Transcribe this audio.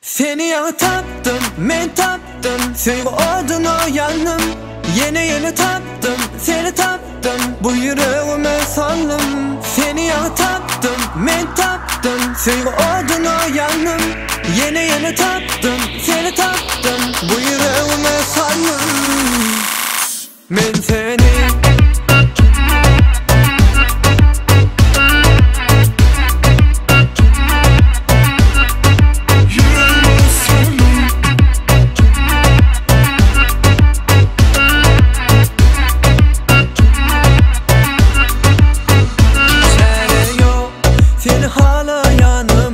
Seni yağı taptım, men taptım, sevgi oldun o yanım. Yeni taptım, seni taptım, bu yüreğime saldım. Seni yağı taptım, men taptım, sevgi oldun o yanım. Yeni taptım, seni taptım, bu yüreğime saldım. Men seni hala yanım.